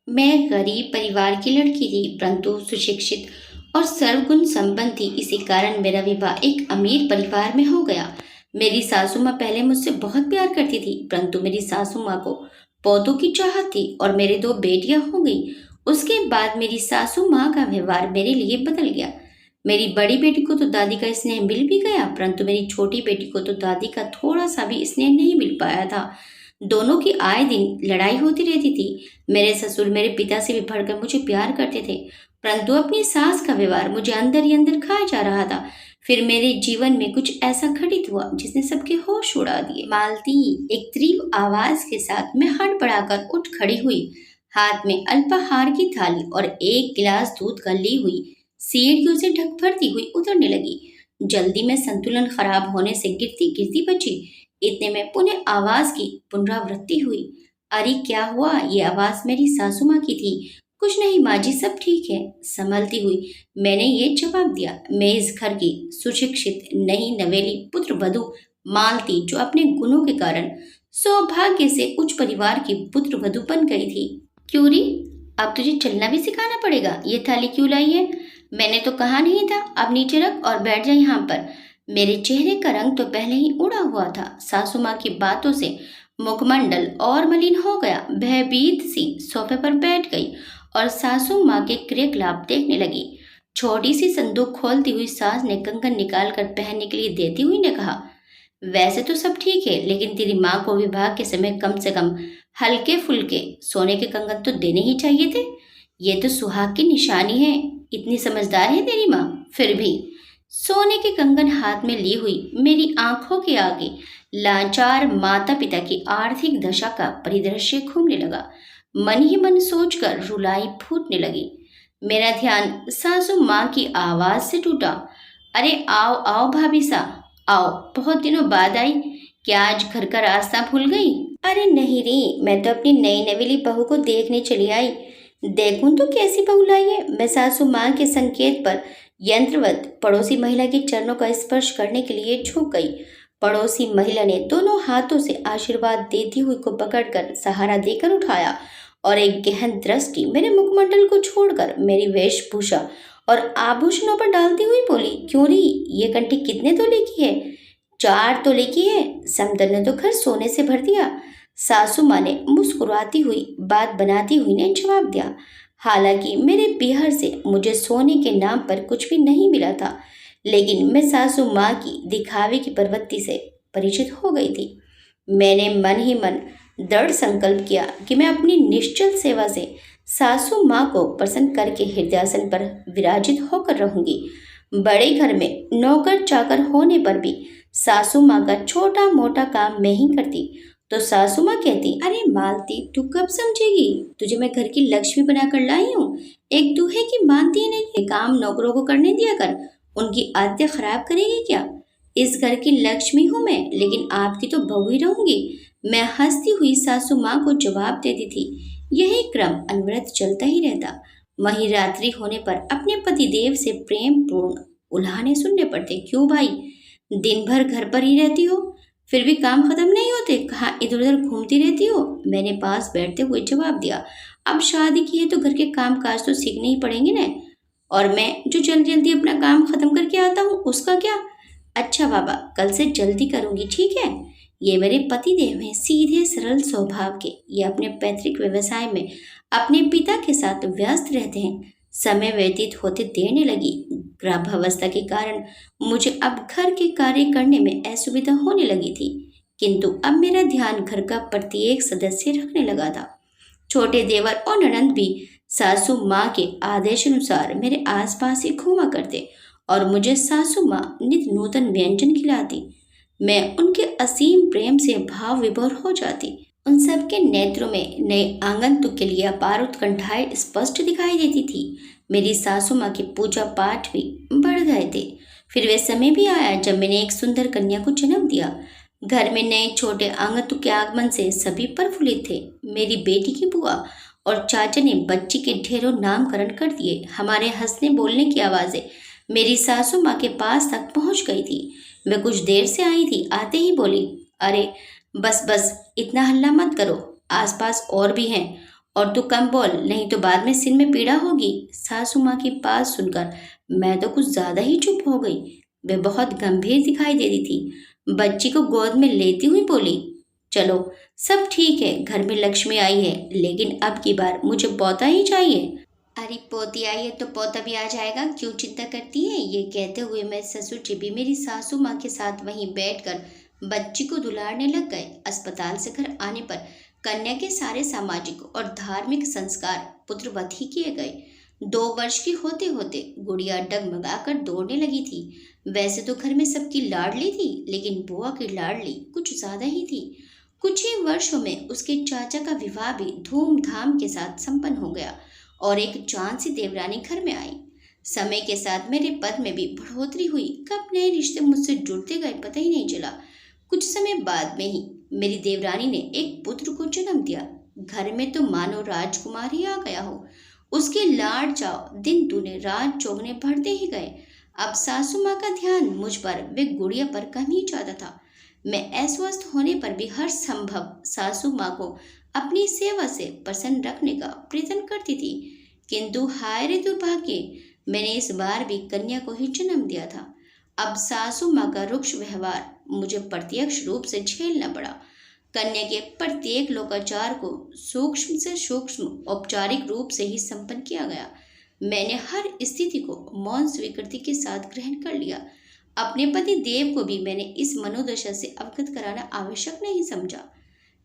मैं गरीब परिवार की लड़की थी, परंतु सुशिक्षित और सर्वगुण संपन्न थी। इसी कारण मेरा विवाह एक अमीर परिवार में हो गया। मेरी सासू माँ पहले मुझसे बहुत प्यार करती थी, परंतु मेरी सासू माँ को पौधों की चाहत थी और मेरे दो बेटियां हो गई। उसके बाद मेरी सासू माँ का व्यवहार मेरे लिए बदल गया। मेरी बड़ी बेटी को तो दादी का स्नेह मिल भी गया, परंतु मेरी छोटी बेटी को तो दादी का थोड़ा सा भी स्नेह नहीं मिल पाया था। दोनों की आए दिन लड़ाई होती रहती थी। मेरे ससुर मेरे पिता से भी बढ़कर मुझे प्यार करते थे, परंतु अपनी सास का व्यवहार मुझे अंदर ही अंदर खाया जा रहा था। फिर मेरे जीवन में कुछ ऐसा घटित हुआ जिसने सबके होश उड़ा दिए। मालती, एक तीव्र आवाज के साथ मैं हड़बड़ाकर उठ खड़ी हुई। हाथ में अल्पाहार की थाली और एक गिलास दूध का ली हुई सीढ़ियों से ढक भरती हुई उतरने लगी। जल्दी में संतुलन खराब होने से गिरती गिरती बची। इतने में पुनः आवाज की पुनरावृत्ति हुई। अरे क्या हुआ? ये आवाज मेरी सासू माँ की थी। कुछ नहीं माँ जी, सब ठीक है, संभलती हुई मैंने ये जवाब दिया। मैं इस घर की सुशिक्षित नई नवेली पुत्र वधू मालती, जो अपने गुणों के कारण सौभाग्य से उच्च परिवार की पुत्र वधू बन गई थी। क्यों री, अब तुझे चलना भी सिखाना पड़ेगा। ये थाली क्यों लाई है? मैंने तो कहा नहीं था। अब नीचे रख और बैठ जा यहाँ पर। मेरे चेहरे का रंग तो पहले ही उड़ा हुआ था। सासू माँ की बातों से मुखमंडल और मलिन हो गया। भयभीत सी सोफे पर बैठ गई और सासू माँ के क्रियाकलाप देखने लगी। छोटी सी संदूक खोलती हुई सास ने कंगन निकाल कर पहनने के लिए देती हुई ने कहा, वैसे तो सब ठीक है, लेकिन तेरी माँ को विवाह के समय कम से कम हल्के फुल्के सोने के कंगन तो देने ही चाहिए थे। ये तो सुहाग की निशानी है। इतनी समझदार है तेरी माँ, फिर भी। सोने के कंगन हाथ में ली हुई मेरी आंखों के आगे लाचार माता पिता की आर्थिक दशा का परिदृश्य घूमने लगा। मन ही मन सोचकर रुलाई फूटने लगी। मेरा ध्यान सासू माँ की आवाज से टूटा। अरे आओ आओ भाभी सा, आओ, बहुत दिनों बाद आई। क्या आज घर का रास्ता भूल गई? अरे नहीं रे, मैं तो अपनी नई नवेली बहू को देखने चली आई। देखूं तो कैसी बहू लाई है। मैं सासू माँ के संकेत पर यंत्रवत पड़ोसी महिला के चरणों का स्पर्श करने के लिए झुक गई। पड़ोसी महिला ने दोनों हाथों से आशीर्वाद देती हुई को पकड़कर सहारा देकर उठाया और एक गहन दृष्टि मेरे मुखमंडल को छोड़कर मेरी वेशभूषा और आभूषणों पर डालती हुई बोली, क्यों री, ये कंठी कितने तोले की है? 4 तोले की है। समदर ने तो घर सोने से भर दिया। सासू माँ ने मुस्कुराती हुई बात बनाती हुई ने जवाब दिया। हालांकि मेरे पीहर से मुझे सोने के नाम पर कुछ भी नहीं मिला था, लेकिन मैं सासू माँ की दिखावे की प्रवृत्ति से परिचित हो गई थी। मैंने मन ही मन दृढ़ संकल्प किया कि मैं अपनी निश्चल सेवा से सासू माँ को प्रसन्न करके हृदयासन पर विराजित होकर रहूंगी। बड़े घर में नौकर चाकर होने पर भी सासू माँ का छोटा मोटा काम मैं ही करती, तो सासू माँ कहती, अरे मालती, तू कब समझेगी? तुझे मैं घर की लक्ष्मी बनाकर लाई हूँ। एक दूल्हे की मानती ही नहीं। काम नौकरों को करने दिया कर, उनकी आदतें खराब करेगी क्या? इस घर की लक्ष्मी हूँ मैं, लेकिन आपकी तो बहू ही रहूंगी। मैं हंसती हुई सासू माँ को जवाब देती थी। यही क्रम अनवरत चलता ही रहता। वहीं रात्रि होने पर अपने पति देव से प्रेम पूर्ण उल्हाने सुनने पड़ते। क्यों भाई, दिन भर घर पर ही रहती हो, फिर भी काम खत्म नहीं होते? कहाँ इधर उधर घूमती रहती हो? मैंने पास बैठते हुए जवाब दिया। अब शादी की है तो घर के काम काज तो सीखने ही पड़ेंगे ना। और मैं जो जल्दी जल्दी अपना काम खत्म करके आता हूँ, उसका क्या? अच्छा बाबा, कल से जल्दी करूंगी, ठीक है? ये मेरे पति देव हैं, सीधे सरल स्वभाव के। ये अपने पैतृक व्यवसाय में अपने पिता के साथ व्यस्त रहते हैं। समय व्यतीत होते देर नहीं लगी। गर्भावस्था के कारण मुझे अब घर के कार्य करने में असुविधा होने लगी थी, किंतु अब मेरा ध्यान घर का प्रत्येक सदस्य रखने लगा था। छोटे देवर और ननंद भी सासू माँ के आदेशानुसार मेरे आसपास ही घूमा करते और मुझे सासू माँ नित नूतन व्यंजन खिलाती। मैं उनके असीम प्रेम से भाव विभोर हो जाती। उन सबके नेत्रों में नए आगंतुक के लिए अपार उत्कंठाएं स्पष्ट दिखाई देती थी। मेरी सासू माँ के पूजा पाठ भी बढ़ गए थे। फिर वे समय भी आया जब मैंने एक सुंदर कन्या को जन्म दिया। घर में नए छोटे आगंतुक के आगमन से सभी प्रफुल्लित थे। मेरी बेटी की बुआ और चाचा ने बच्ची के ढेरों नामकरण कर दिए। हमारे हंसने बोलने की आवाजें मेरी सासू माँ के पास तक पहुँच गई थी। मैं कुछ देर से आई थी, आते ही बोली, अरे बस बस, इतना हल्ला मत करो, आसपास और भी हैं और तू कम बोल, नहीं तो बाद में सिर में पीड़ा होगी। सासू माँ की बात सुनकर मैं तो कुछ ज्यादा ही चुप हो गई। वे बहुत गंभीर दिखाई दे रही थी। बच्ची को गोद में लेती हुई बोली, चलो सब ठीक है, घर में लक्ष्मी आई है, लेकिन अब की बार मुझे पोता ही चाहिए। अरे पोती आई है तो पोता भी आ जाएगा, क्यों चिंता करती है। ये कहते हुए मैं ससुर जी भी मेरी सासू माँ के साथ वहीं बैठकर बच्ची को दुलारने लग गए। अस्पताल से घर आने पर कन्या के सारे सामाजिक और धार्मिक संस्कार पुत्रवत ही किए गए। 2 वर्ष की होते होते गुड़िया डगमगाकर दौड़ने लगी थी। वैसे तो घर में सबकी लाडली थी, लेकिन बुआ की लाडली कुछ ज्यादा ही थी। कुछ ही वर्षों में उसके चाचा का विवाह भी धूमधाम के साथ संपन्न हो गया और एक चांद सी देवरानी घर में आई। समय के साथ मेरे पद में भी बढ़ोतरी हुई। कब नए रिश्ते मुझसे जुड़ते गए पता ही नहीं चला। कुछ समय बाद में ही मेरी देवरानी ने एक पुत्र को जन्म दिया। घर में तो मानो राजकुमार ही आ गया हो। उसके लाड चाव दिन दूने रात चौगने बढ़ते ही गए। अब सासू माँ का ध्यान मुझ पर वे गुड़िया पर कम ही जाता था। मैं अस्वस्थ होने पर भी हर संभव सासू माँ को अपनी सेवा से प्रसन्न रखने का प्रयत्न करती थी। किंतु हाय रे दुर्भाग्य, मैंने इस बार भी कन्या को ही जन्म दिया था। अब सासू माँ का रुक्ष व्यवहार मुझे प्रत्यक्ष रूप से झेलना पड़ा। कन्या के प्रत्येक लोकाचार को सूक्ष्म से सूक्ष्म औपचारिक रूप से ही संपन्न किया गया। मैंने हर स्थिति को मौन स्वीकृति के साथ ग्रहण कर लिया। अपने पति देव को भी मैंने इस मनोदशा से अवगत कराना आवश्यक नहीं समझा।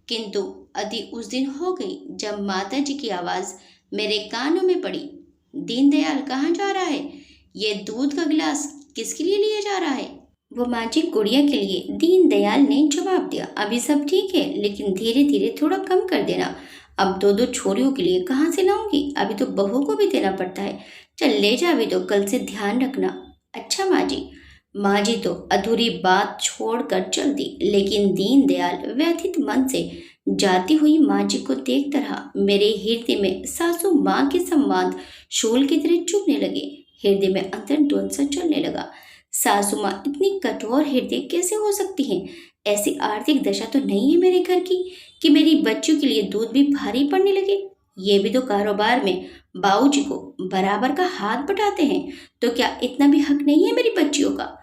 किंतु अति उस दिन हो गई जब माता जी की आवाज मेरे कानों में पड़ी, दीनदयाल कहाँ जा रहा है? ये दूध का गिलास किसके लिए लिया जा रहा है? वो माँ जी गुड़िया के लिए। दीनदयाल ने जवाब दिया, अभी सब ठीक है, लेकिन धीरे धीरे थोड़ा कम कर देना। अब 2-2 छोरियों के लिए कहाँ से लाऊंगी? अभी तो बहू को भी देना पड़ता है। चल ले जा, अभी तो कल से ध्यान रखना। अच्छा माँ जी। माँ जी तो अधूरी बात छोड़कर चल दी, लेकिन दीनदयाल व्यथित मन से जाती हुई माँ जी को देखता रहा। मेरे हृदय में सासू माँ के संवाद शूल की तरह चुभने लगे। हृदय में अंतर्द्वंद सा चलने लगा। सासू माँ इतनी कठोर हृदय कैसे हो सकती हैं? ऐसी आर्थिक दशा तो नहीं है मेरे घर की कि मेरी बच्चों के लिए दूध भी भारी पड़ने लगे। ये भी तो कारोबार में बाबूजी को बराबर का हाथ बटाते हैं, तो क्या इतना भी हक नहीं है मेरी बच्चियों का?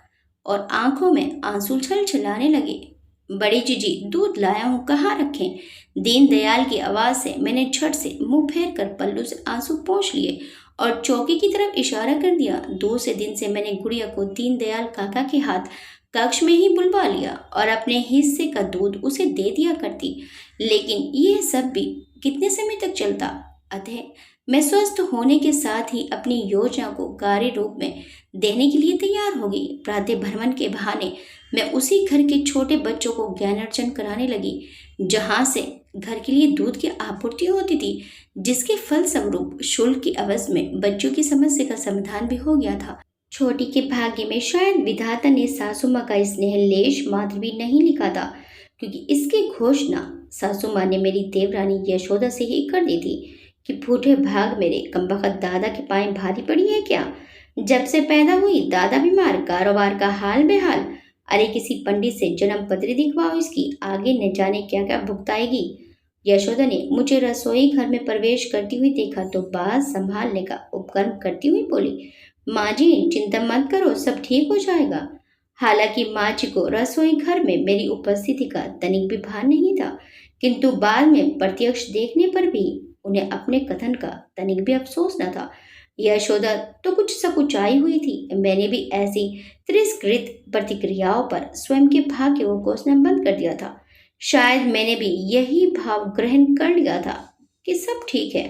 और आंखों में आंसू छलछलाने लगे। बड़ी जीजी दूध लाया हूँ, कहाँ रखें? दीनदयाल की आवाज से मैंने झट से मुंह फेर कर पल्लू से आंसू पोंछ लिए और चौकी की तरफ इशारा कर दिया। दूसरे दिन से मैंने गुड़िया को दीनदयाल काका के हाथ कक्ष में ही बुलवा लिया और अपने हिस्से का दूध उसे दे दिया करती। लेकिन यह सब भी कितने समय तक चलता? अतः मैं स्वस्थ होने के साथ ही अपनी योजना को कार्य रूप में देने के लिए तैयार हो गई। प्रातः भ्रमण के बहाने मैं उसी घर के छोटे बच्चों को ज्ञानार्जन कराने लगी जहां से घर के लिए दूध की आपूर्ति होती थी, जिसके फलस्वरूप शुल्क की अवधि में बच्चों की समस्या का समाधान भी हो गया था। छोटी के भाग्य में शायद विधाता ने सासू माँ का स्नेह लेश मात्र भी नहीं लिखा था, क्योंकि इसकी घोषणा सासू माँ ने मेरी देवरानी यशोदा से ही कर दी थी कि फूटे भाग मेरे कमबख्त दादा के पाए भारी पड़ी है क्या? जब से पैदा हुई दादा बीमार, कारोबार का हाल बेहाल। अरे किसी पंडित से जन्म पत्री दिखवाओ इसकी, आगे न जाने क्या क्या भुगताएगी। यशोदा ने मुझे रसोई घर में प्रवेश करती हुई देखा तो बात संभालने का उपक्रम करती हुई बोली, माँ जी चिंता मत करो, सब ठीक हो जाएगा। हालांकि माँ जी को रसोई घर में मेरी उपस्थिति का तनिक भी भान नहीं था, किंतु बाद में प्रत्यक्ष देखने पर भी उन्हें अपने कथन का तनिक भी अफसोस न था। यशोदा तो कुछ सकुचाई हुई थी। मैंने भी ऐसी तिरस्कृत प्रतिक्रियाओं पर स्वयं के भाग्य को कोसना बंद कर दिया था। शायद मैंने भी यही भाव ग्रहण कर लिया था कि सब ठीक है।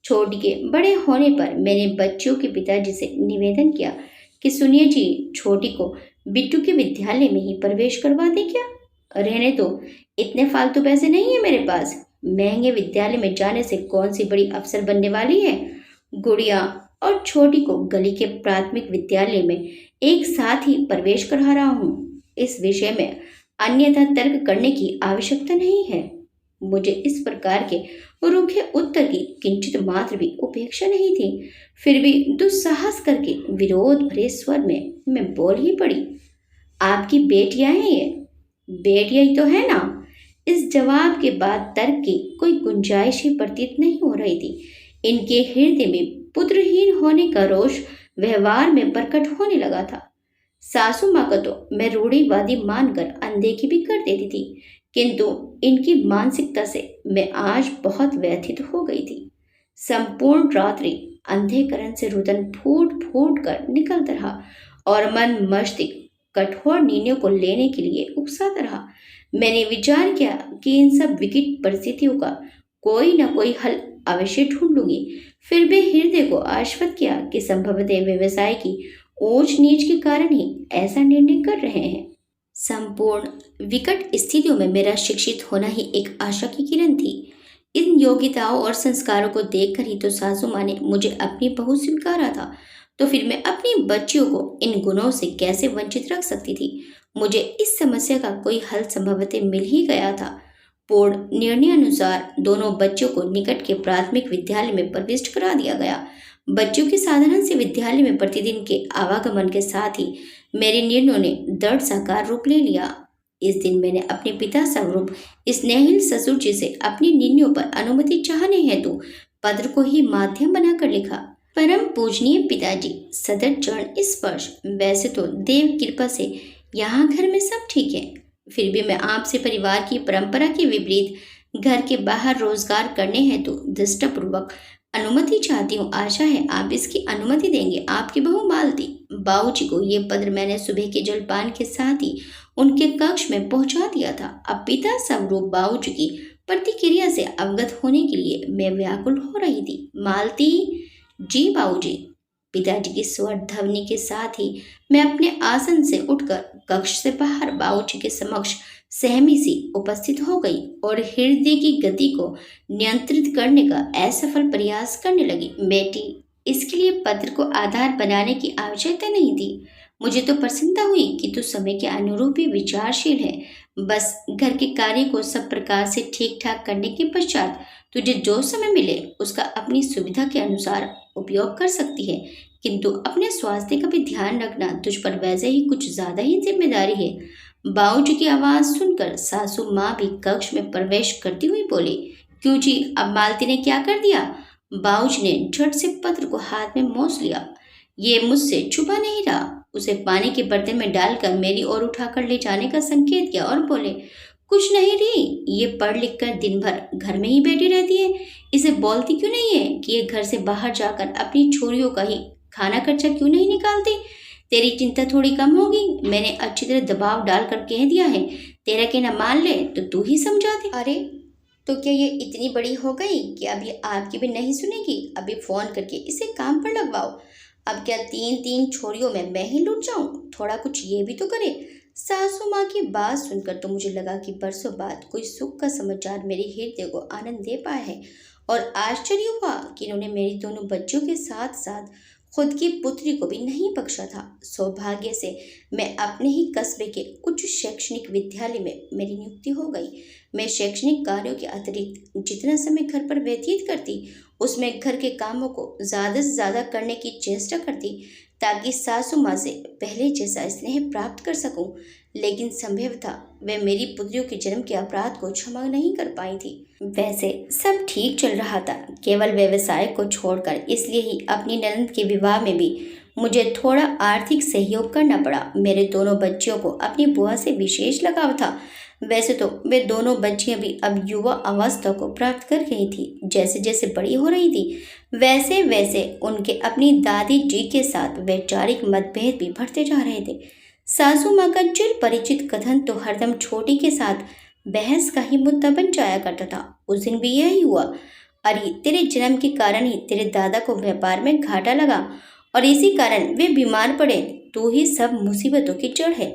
छोटी के बड़े होने पर मैंने बच्चियों के पिताजी से निवेदन किया कि सुनिए जी, छोटी को बिट्टू के विद्यालय में ही प्रवेश करवा दे क्या? रहने दो, इतने फालतू पैसे नहीं है मेरे पास। महंगे विद्यालय में जाने से कौन सी बड़ी अफसर बनने वाली है। गुड़िया और छोटी को गली के प्राथमिक विद्यालय में एक साथ ही प्रवेश करा रहा हूँ। इस विषय में अन्यथा तर्क करने की आवश्यकता नहीं है। मुझे इस प्रकार के रूखे उत्तर की किंचित मात्र भी उपेक्षा नहीं थी। फिर भी दुस्साहस करके विरोध भरे स्वर में मैं बोल ही पड़ी, आपकी बेटियां हैं ये? बेटियां ही तो है ना? इस जवाब के बाद तर्क की कोई गुंजाइश ही प्रतीत नहीं हो रही थी। इनके हृदय में पुत्रहीन होने का रोष व्यवहार में प्रकट होने लगा था। सासू माँ को तो मैं रूढ़िवादी मानकर अनदेखी भी कर देती थी, किंतु इनकी मानसिकता से मैं आज बहुत व्यथित हो गई थी। संपूर्ण रात्रि अंधेकरण से रुदन फूट फूट कर निकलता रहा और मन मस्तिष्क कठोर निर्णयों को लेने के लिए उकसाता रहा। मैंने विचार किया कि इन सब विकट परिस्थितियों का कोई न कोई हल अवश्य ढूंढ लूंगी। फिर भी हृदय को आश्वस्त किया कि संभवतः व्यवसाय की ऊंच नीच के कारण ही ऐसा निर्णय कर रहे हैं। संपूर्ण विकट स्थितियों में मेरा शिक्षित होना ही एक आशा की किरण थी। इन योग्यताओं और संस्कारों को देखकर ही तो सासू माँ ने मुझे अपनी बहू स्वीकारा था, तो फिर मैं अपनी बच्चियों को इन गुणों से कैसे वंचित रख सकती थी। मुझे इस समस्या का कोई हल संभवतः मिल ही गया था। पूर्ण निर्णय अनुसार दोनों बच्चों को निकट के प्राथमिक विद्यालय में प्रविष्ट करा दिया गया। बच्चों के साधारण से विद्यालय में प्रतिदिन के आवागमन के साथ ही मेरे निर्णयों ने दृढ़ साकार रूप ले लिया। इस दिन मैंने अपने पिता स्वरूप स्नेहिल ससुर जी से अपने निर्णयों पर अनुमति चाहने हेतु पत्र को ही माध्यम बनाकर लिखा। परम पूजनीय पिताजी, सदर चरण स्पर्श। वैसे तो देव कृपा से यहाँ घर में सब ठीक है, फिर भी मैं आपसे परिवार की परंपरा के विपरीत घर के बाहर रोजगार करने हेतु दृष्टपूर्वक अनुमति चाहती हूँ। आशा है आप इसकी अनुमति देंगे। आपकी बहू मालती। बाबूजी को ये पत्र मैंने सुबह के जलपान के साथ ही उनके कक्ष में पहुंचा दिया था। अब पिता स्वरूप बाबूजी की प्रतिक्रिया से अवगत होने के लिए मैं व्याकुल हो रही थी। मालती। जी बाबूजी। पिताजी की स्वर ध्वनि के साथ ही मैं अपने आसन से उठकर कक्ष से बाहर बाबूजी के समक्ष सहमी सी उपस्थित हो गई और हृदय की गति को नियंत्रित करने का असफल प्रयास करने लगी। बेटी, इसके लिए पत्र को आधार बनाने की आवश्यकता नहीं थी। मुझे तो प्रसन्नता हुई कि तू समय के अनुरूप ही विचारशील है। बस घर के कार्य को सब प्रकार से ठीक ठाक करने के पश्चात तुझे जो समय मिले उसका अपनी सुविधा के अनुसार उपयोग कर सकती है, किंतु अपने स्वास्थ्य का भी ध्यान रखना तुझ पर वैसे ही कुछ ज्यादा ही जिम्मेदारी है। बाबूजी की आवाज सुनकर सासू माँ भी कक्ष में प्रवेश करती हुई बोली, क्यों जी, अब मालती ने क्या कर दिया? बाबूजी ने झट से पत्र को हाथ में मोस लिया। ये मुझसे छुपा नहीं रहा। उसे पानी के बर्तन में डालकर मेरी ओर उठाकर ले जाने का संकेत किया और बोले, कुछ नहीं रही, ये पढ़ लिख कर दिन भर घर में ही बैठी रहती है। इसे बोलती क्यों नहीं है कि ये घर से बाहर जाकर अपनी छोरियों का ही खाना खर्चा क्यों नहीं निकालती? तेरी चिंता थोड़ी कम होगी। मैंने अच्छी तरह दबाव डालकर कह दिया है। तेरा कहना मान ले तो तू ही समझा दे। अरे तो क्या ये इतनी बड़ी हो गई कि अब ये आपकी भी नहीं सुनेगी? अभी फोन करके इसे काम पर लगवाओ। अब क्या तीन तीन छोरियों में मैं ही लुट जाऊं? थोड़ा कुछ ये भी तो करे। सासू माँ की बात सुनकर तो मुझे लगा कि बरसों बाद कोई सुख का समाचार मेरे हृदय को आनंद दे पाया है, और आश्चर्य हुआ कि इन्होंने मेरी दोनों बच्चों के साथ साथ खुद की पुत्री को भी नहीं बख्शा था। सौभाग्य से मैं अपने ही कस्बे के उच्च शैक्षणिक विद्यालय में मेरी नियुक्ति हो गई। मैं शैक्षणिक कार्यों के अतिरिक्त जितना समय घर पर व्यतीत करती, उसमें घर के कामों को ज़्यादा से ज़्यादा करने की चेष्टा करती, ताकि सासू माँ से पहले जैसा स्नेह प्राप्त कर सकूं। लेकिन संभवतः वे मेरी पुत्रियों के जन्म के अपराध को क्षमा नहीं कर पाई थी। वैसे सब ठीक चल रहा था, केवल व्यवसाय को छोड़कर। इसलिए ही अपनी ननद के विवाह में भी मुझे थोड़ा आर्थिक सहयोग करना पड़ा। मेरे दोनों बच्चियों को अपनी बुआ से विशेष लगाव था। वैसे तो वे दोनों बच्चियां भी अब युवा अवस्था को प्राप्त कर गई थी। जैसे जैसे बड़ी हो रही थी, वैसे वैसे उनके अपनी दादी जी के साथ वैचारिक मतभेद भी बढ़ते जा रहे थे। सासू माँ का चिर परिचित कथन तो हरदम छोटी के साथ बहस का ही मुद्दा बन जाया करता था। उस दिन भी यही हुआ। अरे, तेरे जन्म के कारण ही तेरे दादा को व्यापार में घाटा लगा और इसी कारण वे बीमार पड़े। तू ही सब मुसीबतों की जड़ है।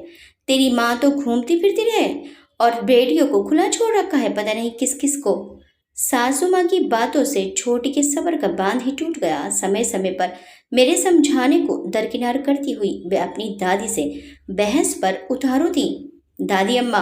तेरी माँ तो घूमती फिरती रहे और बेटियों को खुला छोड़ रखा है, पता नहीं किस किस को। सासू माँ की बातों से छोटी के सबर का बांध ही टूट गया। समय समय पर मेरे समझाने को दरकिनार करती हुई वे अपनी दादी से बहस पर उतारू थी। दादी अम्मा,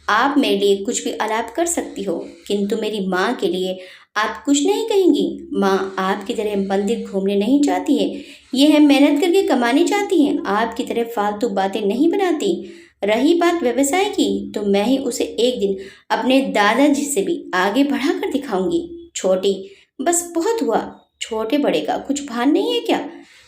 आप मेरे लिए कुछ भी आलाप कर सकती हो, किंतु मेरी माँ के लिए आप कुछ नहीं कहेंगी। माँ आपकी तरह मंदिर घूमने नहीं जाती है, यह मेहनत करके कमाने जाती हैं। आपकी तरह फालतू बातें नहीं बनाती। रही बात व्यवसाय की, तो मैं ही उसे एक दिन अपने दादाजी से भी आगे बढ़ा कर दिखाऊंगी। छोटी, बस बहुत हुआ। छोटे बड़े का कुछ भान नहीं है क्या?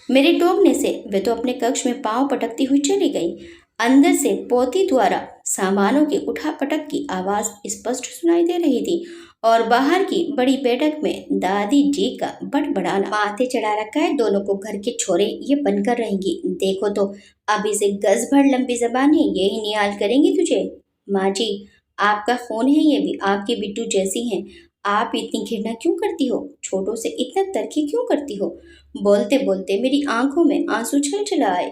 मेरे टोकने से वे तो अपने कक्ष में पांव पटकती हुई चली गई। अंदर से पोती द्वारा सामानों की उठापटक की आवाज स्पष्ट सुनाई दे रही थी और बाहर की बड़ी बैठक में दादी जी का बड़बड़ाना माथे चढ़ा रखा है। दोनों को घर के छोरे ये बनकर रहेंगी। देखो तो अभी से गज भर लंबी जबान है, यही निहाल करेंगी तुझे। माँ जी, आपका खून है, ये भी आपकी बिट्टू जैसी हैं। आप इतनी घृणा क्यों करती हो? छोटों से इतना तरक्की क्यों करती हो? बोलते बोलते मेरी आंखों में आंसू छल छल आए।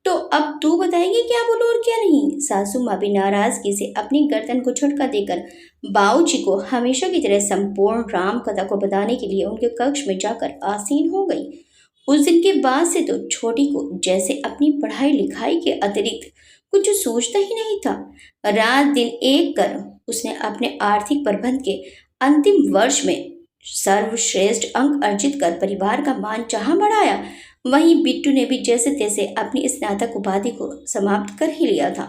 तो अब तू बताएगी क्या बोलो और क्या नहीं? सासू माँ भी नाराजगी से अपनी गर्दन को झटका देकर बाऊजी को हमेशा की तरह संपूर्ण राम कथा को बताने के लिए उनके कक्ष में जाकर आसीन हो गई। उस दिन के बाद से तो छोटी को जैसे अपनी पढ़ाई लिखाई के अतिरिक्त कुछ सोचता ही नहीं था। रात दिन एक कर उसने अपने आर्थिक प्रबंध के अंतिम वर्ष में सर्वश्रेष्ठ अंक अर्जित कर परिवार का मान जहां बढ़ाया, वहीं बिट्टू ने भी जैसे तैसे अपनी स्नातक उपाधि को समाप्त कर ही लिया था।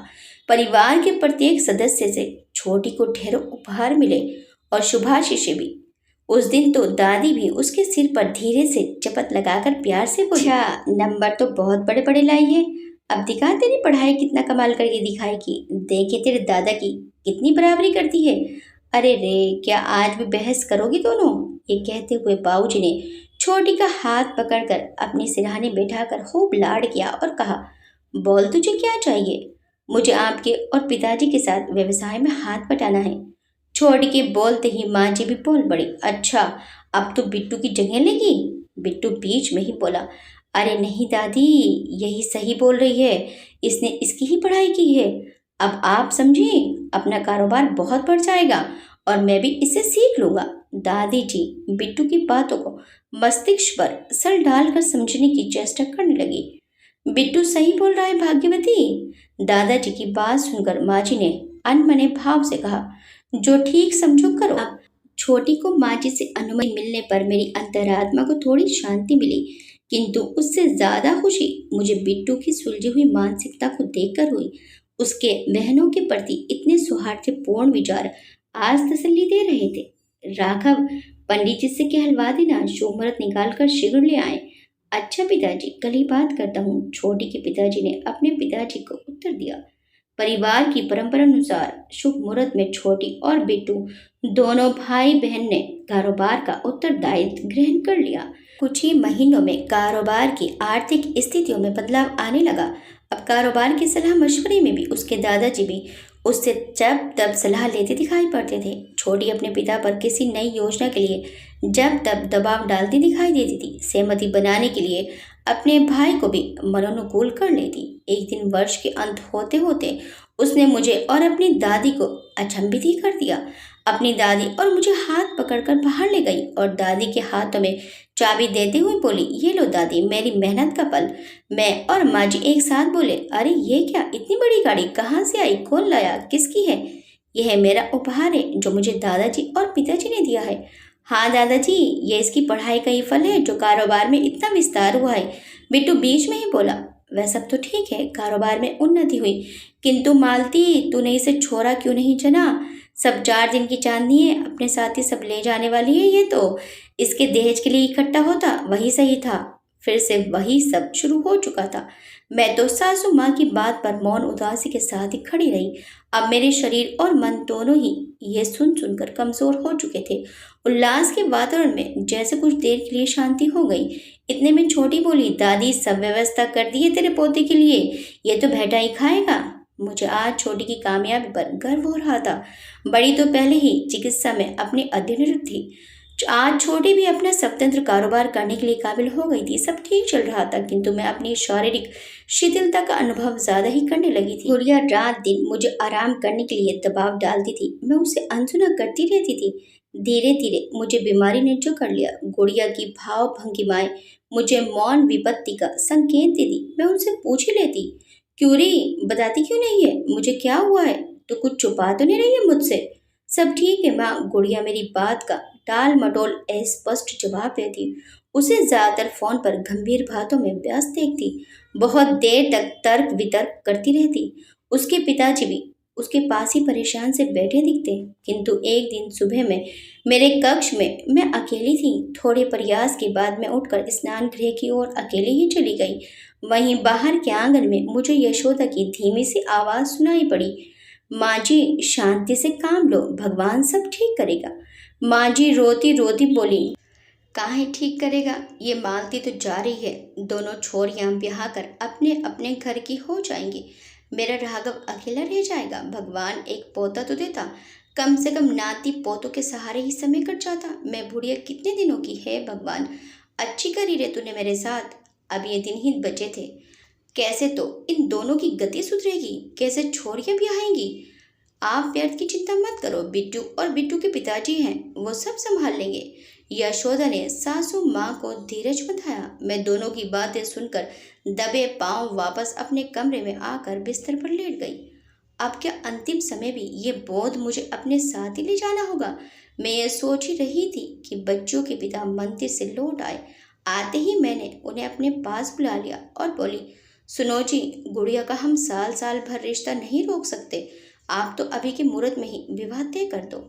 परिवार के प्रत्येक सदस्य से छोटी को ढेरों उपहार मिले और शुभाशीषें भी। उस दिन तो दादी भी उसके सिर पर धीरे से चपत लगाकर प्यार से बोली, अच्छा, नंबर तो बहुत बड़े बड़े लाई है। अब दिखा तेरी पढ़ाई कितना कमाल करके दिखाएगी। देखे तेरे दादा की कितनी बराबरी करती है। अरे रे, क्या आज भी बहस करोगी दोनों? ये कहते हुए बाबूजी ने छोटी का हाथ पकड़कर अपने सिरहाने बैठाकर खूब लाड़ किया और कहा, बोल तुझे क्या चाहिए? मुझे आपके और पिताजी के साथ व्यवसाय में हाथ बटाना है। छोटी के बोलते ही माँ जी भी बोल पड़ी, अच्छा, अब तो बिट्टू की जगह लेगी? बिट्टू बीच में ही बोला, अरे नहीं दादी, यही सही बोल रही है, इसने इसकी ही पढ़ाई की है। अब आप समझिए, अपना कारोबार बहुत बढ़ जाएगा और मैं भी इससे सीख लूंगा। दादी जी बिट्टू की बातों को मस्तिष्क पर सर डालकर समझने की चेष्टा करने लगी। बिट्टू सही बोल रहा है भाग्यवती। दादाजी की बात सुनकर माँ जी ने अनमने भाव से कहा, जो ठीक समझो करो। अब छोटी को माँ जी से अनुमति मिलने पर मेरी अंतरात्मा को थोड़ी शांति मिली, किंतु उससे ज्यादा खुशी मुझे बिट्टू की सुलझी हुई मानसिकता को देखकर हुई। उसके बहनों के प्रति इतने सौहार्दपूर्ण विचार आज तसल्ली दे रहे थे। राघव, पंडित जी से कहलवा देना, शुभ मुहूर्त निकाल कर शीघ्र ले आए। अच्छा पिताजी, कल ही बात करता हूँ। छोटी के पिताजी ने अपने पिताजी को उत्तर दिया। परिवार की परंपरा अनुसार शुभ मुहूर्त में छोटी और बिट्टू दोनों भाई बहन ने कारोबार का उत्तरदायित्व ग्रहण कर लिया। कुछ ही महीनों में कारोबार की आर्थिक स्थितियों में बदलाव आने लगा। अब कारोबार की सलाह मशवरे में भी उसके दादाजी भी उससे जब तब सलाह लेते दिखाई पड़ते थे। छोटी अपने पिता पर किसी नई योजना के लिए जब तब दबाव डालती दिखाई देती थी। सहमति बनाने के लिए अपने भाई को भी मनोनुकूल कर लेती। एक दिन वर्ष के अंत होते होते उसने मुझे और अपनी दादी को अचंभित ही कर दिया। अपनी दादी और मुझे हाथ पकड़कर बाहर ले गई और दादी के हाथों में चाबी देते हुए बोली, ये लो दादी, मेरी मेहनत का फल। मैं और माँ जी एक साथ बोले, अरे ये क्या, इतनी बड़ी गाड़ी कहाँ से आई? कौन लाया? किसकी है? यह मेरा उपहार है जो मुझे दादाजी और पिताजी ने दिया है। हाँ दादाजी, ये इसकी पढ़ाई का ही फल है जो कारोबार में इतना विस्तार हुआ है। बिट्टू बीच में ही बोला, वह सब तो ठीक है, कारोबार में उन्नति हुई, किंतु मालती, तूने इसे छोड़ा क्यों नहीं जना? सब 4 दिन की चांदनी है, अपने साथ ही सब ले जाने वाली है। ये तो इसके दहेज के लिए इकट्ठा होता वही सही था। फिर से वही सब शुरू हो चुका था। मैं तो सासू माँ की बात पर मौन उदासी के साथ ही खड़ी रही। अब मेरे शरीर और मन दोनों ही ये सुन सुनकर कमजोर हो चुके थे। उल्लास के वातावरण में जैसे कुछ देर के लिए शांति हो गई। इतने में छोटी बोली, दादी सब व्यवस्था कर दी है तेरे पोते के लिए, ये तो भेटा ही खाएगा। मुझे आज छोटी की कामयाबी पर गर्व हो रहा था। बड़ी तो पहले ही चिकित्सा में अपने अध्ययनरत थी। आज छोटी भी अपना स्वतंत्र कारोबार करने के लिए काबिल हो गई थी। सब ठीक चल रहा था, किंतु मैं अपनी शारीरिक शिथिलता का अनुभव ज्यादा ही करने लगी थी। गुड़िया रात दिन मुझे आराम करने के लिए दबाव डालती थी। मैं उसे अनसुना करती रहती थी। धीरे धीरे मुझे बीमारी ने जो कर लिया। गुड़िया की भाव भंगिमाएं मुझे मौन विपत्ति का संकेत देती। मैं उनसे पूछ ही लेती, क्यों रे, बताती क्यों नहीं है? मुझे क्या हुआ है? तो कुछ छुपा तो नहीं रही है मुझसे? सब ठीक है माँ। गुड़िया मेरी बात का टाल मटोल अस्पष्ट जवाब देती। उसे ज्यादातर फोन पर गंभीर बातों में व्यस्त देखती। बहुत देर तक तर्क वितर्क करती रहती। उसके पिताजी भी उसके पास ही परेशान से बैठे दिखते। किंतु एक दिन सुबह में मेरे कक्ष में मैं अकेली थी। थोड़े प्रयास के बाद मैं उठकर स्नान गृह की ओर अकेले ही चली गई। वहीं बाहर के आंगन में मुझे यशोदा की धीमी सी आवाज सुनाई पड़ी। माँ जी, शांति से काम लो, भगवान सब ठीक करेगा। माँ जी रोती रोती बोली, काहे ठीक करेगा, ये मालती तो जा रही है। दोनों छोरियां ब्याह कर अपने अपने घर की हो जाएंगी। मेरा राघव अकेला रह जाएगा। भगवान एक पोता तो देता, कम से कम नाती पोतों के सहारे ही समय कट जाता। मैं बुढ़िया कितने दिनों की है भगवान, अच्छी करी रे तूने मेरे साथ। अब ये दिन ही बचे थे। कैसे तो इन दोनों की गति सुधरेगी, कैसे छोरियां ब्याहेंगी। आप व्यर्थ की चिंता मत करो, बिट्टू और बिट्टू के पिताजी हैं, वो सब संभाल लेंगे। यशोदा ने सासू माँ को धीरज बंधाया। मैं दोनों की बातें सुनकर दबे पांव वापस अपने कमरे में आकर बिस्तर पर लेट गई। अब क्या अंतिम समय भी ये बोझ मुझे अपने साथ ही ले जाना होगा। मैं ये सोच ही रही थी कि बच्चों के पिता मंदिर से लौट आए। आते ही मैंने उन्हें अपने पास बुला लिया और बोली, सुनो जी, गुड़िया का हम साल साल भर रिश्ता नहीं रोक सकते। आप तो अभी के मुहूर्त में ही विवाह तय कर दो।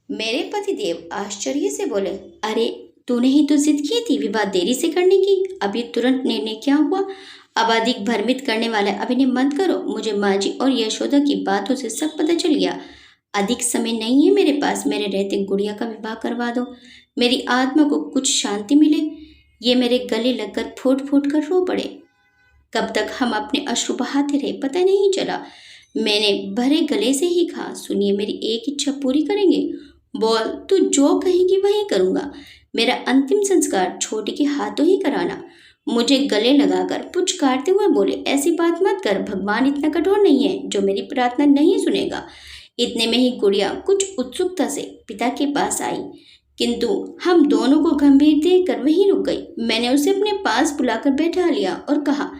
मेरे पतिदेव आश्चर्य से बोले, अरे तूने ही तो जिद की थी विवाह देरी से करने की, अभी तुरंत निर्णय क्या हुआ। अब अधिक भ्रमित करने वाला अभिनय मत करो। मुझे माँ जी और यशोदा की बातों से सब पता चल गया। अधिक समय नहीं है मेरे पास, मेरे रहते गुड़िया का विवाह करवा दो, मेरी आत्मा को कुछ शांति मिले। ये मेरे गले लगकर फूट फूट कर रो पड़े। कब तक हम अपने अश्रु बहाते रहे पता नहीं चला। मैंने भरे गले से ही कहा, सुनिए मेरी एक इच्छा पूरी करेंगे। बोल, तू जो कहेगी वही करूँगा। मेरा अंतिम संस्कार छोटी के हाथों ही कराना। मुझे गले लगाकर पुचकारते हुए बोले, ऐसी बात मत कर, भगवान इतना कठोर नहीं है जो मेरी प्रार्थना नहीं सुनेगा। इतने में ही गुड़िया कुछ उत्सुकता से पिता के पास आई, किंतु हम दोनों को गंभीर देखकर वहीं रुक गई। मैंने उसे अपने पास बुलाकर बैठा लिया और कहा,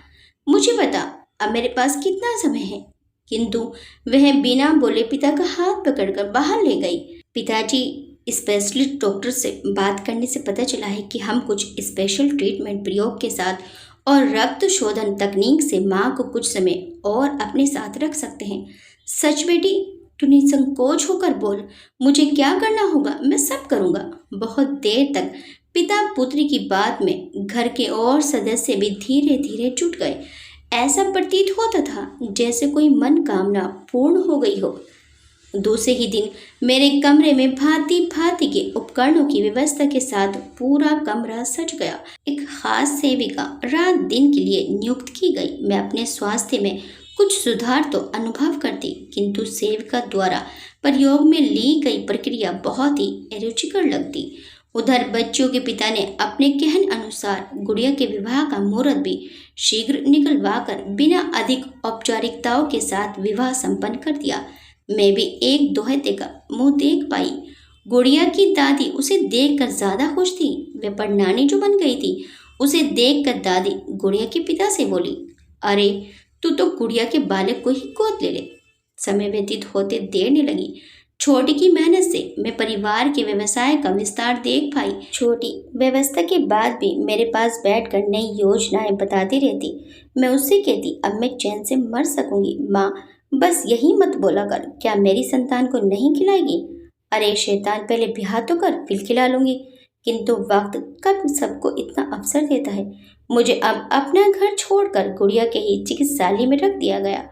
मुझे बता अब मेरे पास कितना समय है। किंतु वह बिना बोले पिता का हाथ पकड़कर बाहर ले गई। पिताजी, स्पेशलिस्ट डॉक्टर से बात करने से पता चला है कि हम कुछ स्पेशल ट्रीटमेंट प्रयोग के साथ और रक्त शोधन तकनीक से माँ को कुछ समय और अपने साथ रख सकते हैं। सच बेटी, तू निसंकोच होकर बोल, मुझे क्या करना होगा मैं सब करूँगा। बहुत देर तक पिता पुत्री की बात में घर के और सदस्य भी धीरे धीरे जुट गए। ऐसा प्रतीत होता था जैसे कोई मनोकामना पूर्ण हो गई हो। दूसरे ही दिन मेरे कमरे में भांति भांति के उपकरणों की व्यवस्था के साथ पूरा कमरा सज गया। एक खास सेविका रात दिन के लिए नियुक्त की गई। मैं अपने स्वास्थ्य में कुछ सुधार तो अनुभव करती, किंतु सेविका द्वारा प्रयोग में ली गई प्रक्रिया बहुत ही रुचिकर लगती। उधर बच्चों के पिता ने अपने कहन अनुसार गुड़िया के विवाह का मुहूर्त भी शीघ्र निकलवाकर बिना अधिक औपचारिकताओं के साथ विवाह संपन्न कर दिया। मैं भी एक दोहते का मुंह देख पाई। गुड़िया की दादी उसे देखकर ज्यादा खुश थी। वे परनानी जो बन गई थी, उसे देखकर दादी गुड़िया के पिता से बोली, अरे तू तो गुड़िया के बालक को ही गोद ले ले। समय व्यतीत होते देर नहीं लगी। छोटी की मेहनत से मैं परिवार के व्यवसाय का विस्तार देख पाई। छोटी व्यवस्था के बाद भी मेरे पास बैठकर नई योजनाएं बताती रहती। मैं उससे कहती, अब मैं चैन से मर सकूंगी। माँ, बस यही मत बोला कर, क्या मेरी संतान को नहीं खिलाएगी। अरे शैतान, पहले ब्याह तो कर, फिर खिला लूंगी। किंतु वक्त कब सबको इतना अवसर देता है। मुझे अब अपना घर छोड़कर गुड़िया के ही चिकित्सालय में रख दिया गया।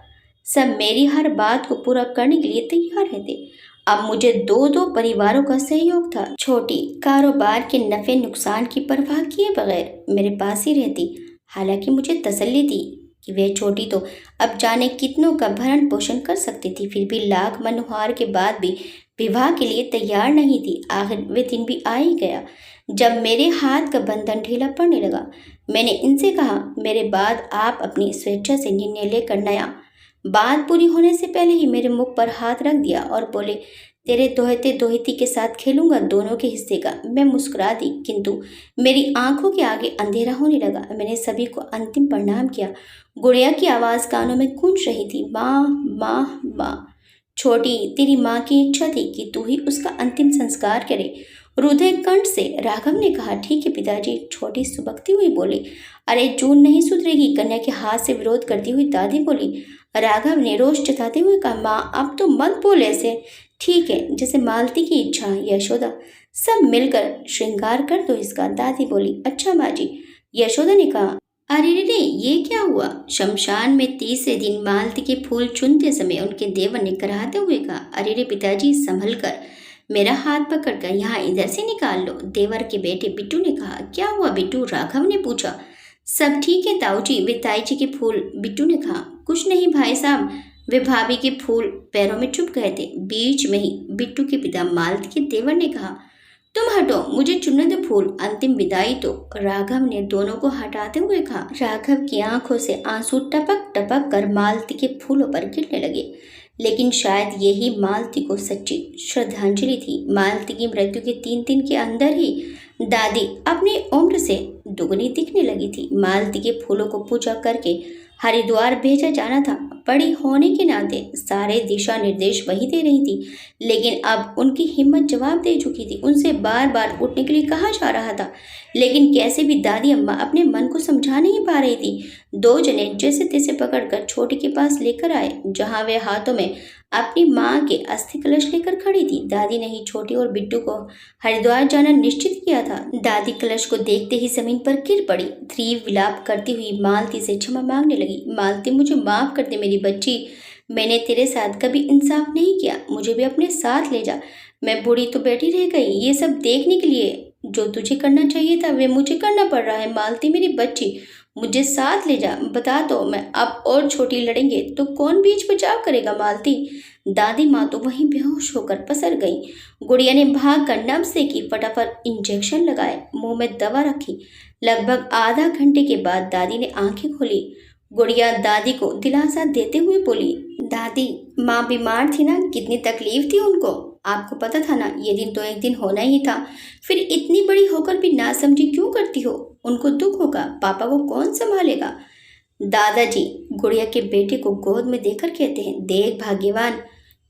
सब मेरी हर बात को पूरा करने के लिए तैयार रहते। अब मुझे दो दो परिवारों का सहयोग था। छोटी कारोबार के नफे नुकसान की परवाह किए बगैर मेरे पास ही रहती। हालांकि मुझे तसल्ली थी कि वह छोटी तो अब जाने कितनों का भरण पोषण कर सकती थी, फिर भी लाख मनोहार के बाद भी विवाह के लिए तैयार नहीं थी। आखिर वे दिन भी आ ही गया जब मेरे हाथ का बंधन ढीला पड़ने लगा। मैंने इनसे कहा, मेरे बाद आप अपनी स्वेच्छा से निर्णय लेकर नया। बात पूरी होने से पहले ही मेरे मुख पर हाथ रख दिया और बोले, तेरे दोहते दोहिती के साथ खेलूंगा दोनों के हिस्से का। मैं मुस्कुरा दी, किंतु मेरी आंखों के आगे अंधेरा होने लगा। मैंने सभी को अंतिम प्रणाम किया। गुड़िया की आवाज़ कानों में गूंज रही थी, माँ माँ माँ। छोटी, तेरी माँ की इच्छा थी कि तू ही उसका अंतिम संस्कार करे। रुधिर कंठ से राघव ने कहा, ठीक है पिताजी। छोटी सुबकती हुई बोली, अरे जून नहीं सुधरेगी। कन्या के हाथ से विरोध करती हुई दादी बोली। राघव ने रोष जताते हुए कहा, माँ अब तो मत बोल ऐसे। ठीक है, जैसे मालती की इच्छा। यशोदा, सब मिलकर श्रृंगार कर दो इसका। दादी बोली, अच्छा माँ जी। यशोदा ने कहा, अरे रे रे, ये क्या हुआ? शमशान में तीसरे दिन मालती के फूल चुनते समय उनके देवर ने कराहते हुए कहा, अरे रे पिताजी, संभल कर। मेरा हाथ पकड़कर यहाँ इधर से निकाल लो। देवर के बेटे बिट्टू ने कहा, क्या हुआ बिट्टू? राघव ने पूछा। सब ठीक है ताऊ जी, वे ताई जी के फूल। बिट्टू ने कहा, कुछ नहीं भाई साहब, वे भाभी के फूल पैरों में चुभ गए थे। बीच में ही बिट्टू के पिता मालती के देवर ने कहा, तुम हटो, मुझे चुनने दो फूल, अंतिम विदाई तो। राघव ने दोनों को हटाते हुए कहा। राघव की आंखों से आंसू टपक टपक कर मालती के फूलों पर गिरने लगे, लेकिन शायद यही मालती को सच्ची श्रद्धांजलि थी। मालती की मृत्यु के 3 दिन के अंदर ही दादी अपनी उम्र से दुगनी दिखने लगी थी। मालती के फूलों को पूजा करके हरिद्वार भेजा जाना था। बड़ी होने के नाते सारे दिशा निर्देश वही दे रही थी, लेकिन अब उनकी हिम्मत जवाब दे चुकी थी। उनसे बार बार उठने के लिए कहा जा रहा था, लेकिन कैसे भी दादी अम्मा अपने मन को समझा नहीं पा रही थी। 2 जने जैसे तैसे पकड़कर छोटी के पास लेकर आए, जहां वे हाथों में अपनी माँ के अस्थि कलश लेकर खड़ी थी। दादी ने ही छोटी और बिट्टू को हरिद्वार जाना निश्चित किया था। दादी कलश को देखते ही जमीन पर गिर पड़ी। थ्री विलाप करती हुई मालती से क्षमा मांगने लगी। मालती, मुझे माफ कर दे मेरी बच्ची, मैंने तेरे साथ कभी इंसाफ नहीं किया, मुझे भी अपने साथ ले जा। मैं बूढ़ी तो बैठी रह गई ये सब देखने के लिए। जो तुझे करना चाहिए था वे मुझे करना पड़ रहा है। मालती मेरी बच्ची, मुझे साथ ले जा। बता दो, मैं अब और छोटी लड़ेंगे तो कौन बीच बचाव करेगा? मालती। दादी माँ तो वहीं बेहोश होकर पसर गई। गुड़िया ने भाग कर नब्ज से की, फटाफट इंजेक्शन लगाए, मुंह में दवा रखी। लगभग आधा घंटे के बाद दादी ने आंखें खोली। गुड़िया दादी को दिलासा देते हुए बोली, दादी माँ बीमार थी ना, कितनी तकलीफ थी उनको, आपको पता था ना, ये दिन तो एक दिन होना ही था। फिर इतनी बड़ी होकर भी नासमझी क्यों करती हो? उनको दुख होगा, पापा को कौन संभालेगा? दादाजी गुड़िया के बेटे को गोद में देकर कहते हैं, देख भाग्यवान,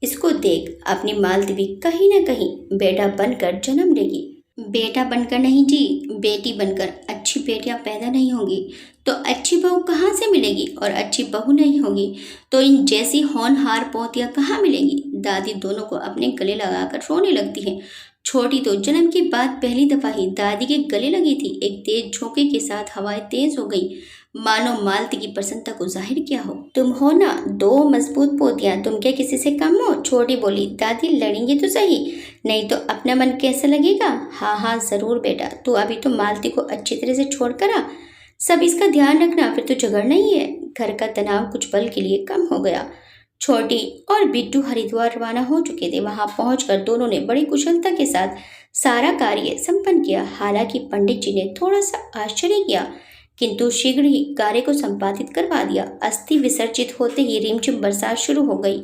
इसको देख, अपनी मालती भी कहीं ना कहीं बेटा बनकर जन्म लेगी। बेटा बनकर नहीं जी, बेटी बनकर। अच्छी बेटियां पैदा नहीं होंगी तो अच्छी बहू कहाँ से मिलेगी, और अच्छी बहू नहीं होगी तो इन जैसी होनहार पोतियां कहाँ मिलेंगी? दादी दोनों को अपने गले लगाकर रोने लगती है। छोटी तो जन्म के बाद पहली दफा ही दादी के गले लगी थी। एक तेज झोंके के साथ हवाएं तेज हो गई, मानो मालती की प्रसन्नता को जाहिर किया हो। तुम हो ना 2 मजबूत पोतियां, तुम क्या किसी से कम हो? छोटी बोली, दादी लड़ेंगे तो सही, नहीं तो अपना मन कैसा लगेगा? हाँ हाँ जरूर बेटा, तू अभी तो मालती को अच्छी तरह से छोड़ कर आ, सब इसका ध्यान रखना, फिर तो झगड़ना ही है। घर का तनाव कुछ पल के लिए कम हो गया। छोटी और बिट्टू हरिद्वार रवाना हो चुके थे। वहां पहुंचकर दोनों ने बड़ी कुशलता के साथ सारा कार्य संपन्न किया। हालांकि पंडित जी ने थोड़ा सा आश्चर्य किया, किंतु शीघ्र ही कार्य को संपादित करवा दिया। अस्थि विसर्जित होते ही रिमझिम बरसात शुरू हो गई।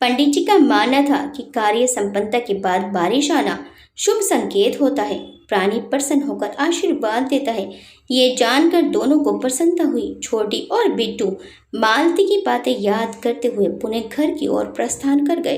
पंडित जी का मानना था कि कार्य संपन्नता के बाद बारिश आना शुभ संकेत होता है, प्राणी प्रसन्न होकर आशीर्वाद देता है। ये जानकर दोनों को प्रसन्नता हुई। छोटी और बिट्टू मालती की बातें याद करते हुए पुनः घर की ओर प्रस्थान कर गए।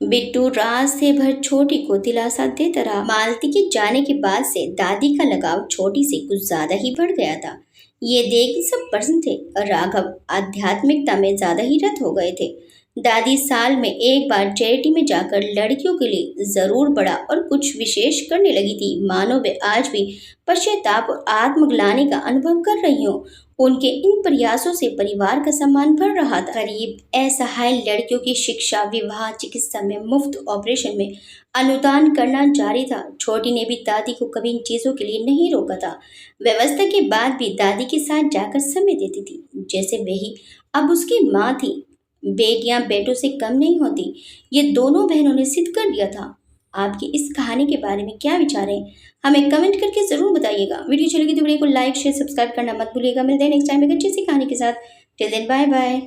बिट्टू रास्ते भर छोटी को दिलासा देता रहा। मालती के जाने के बाद से दादी का लगाव छोटी से कुछ ज्यादा ही बढ़ गया था। ये देख सब प्रसन्न थे और राघव आध्यात्मिकता में ज्यादा ही रत हो गए थे। दादी साल में एक बार चैरिटी में जाकर लड़कियों के लिए जरूर बड़ा और कुछ विशेष करने लगी थी। मानो वे आज भी पश्चाताप और आत्मग्लानि का अनुभव कर रही हो। उनके इन प्रयासों से परिवार का सम्मान बढ़ रहा था। गरीब असहाय लड़कियों की शिक्षा, विवाह, चिकित्सा में मुफ्त ऑपरेशन में अनुदान करना जारी था। छोटी ने भी दादी को कभी इन चीजों के लिए नहीं रोका था। व्यवस्था के बाद भी दादी के साथ जाकर समय देती थी, जैसे वे ही अब उसकी माँ थी। बेटियां बेटों से कम नहीं होती, ये दोनों बहनों ने सिद्ध कर दिया था। आपकी इस कहानी के बारे में क्या विचार है, हमें कमेंट करके जरूर बताइएगा। वीडियो अच्छी लगी तो वीडियो को लाइक शेयर सब्सक्राइब करना मत भूलिएगा। मिलते हैं नेक्स्ट टाइम एक अच्छी सी कहानी के साथ। Till then bye bye.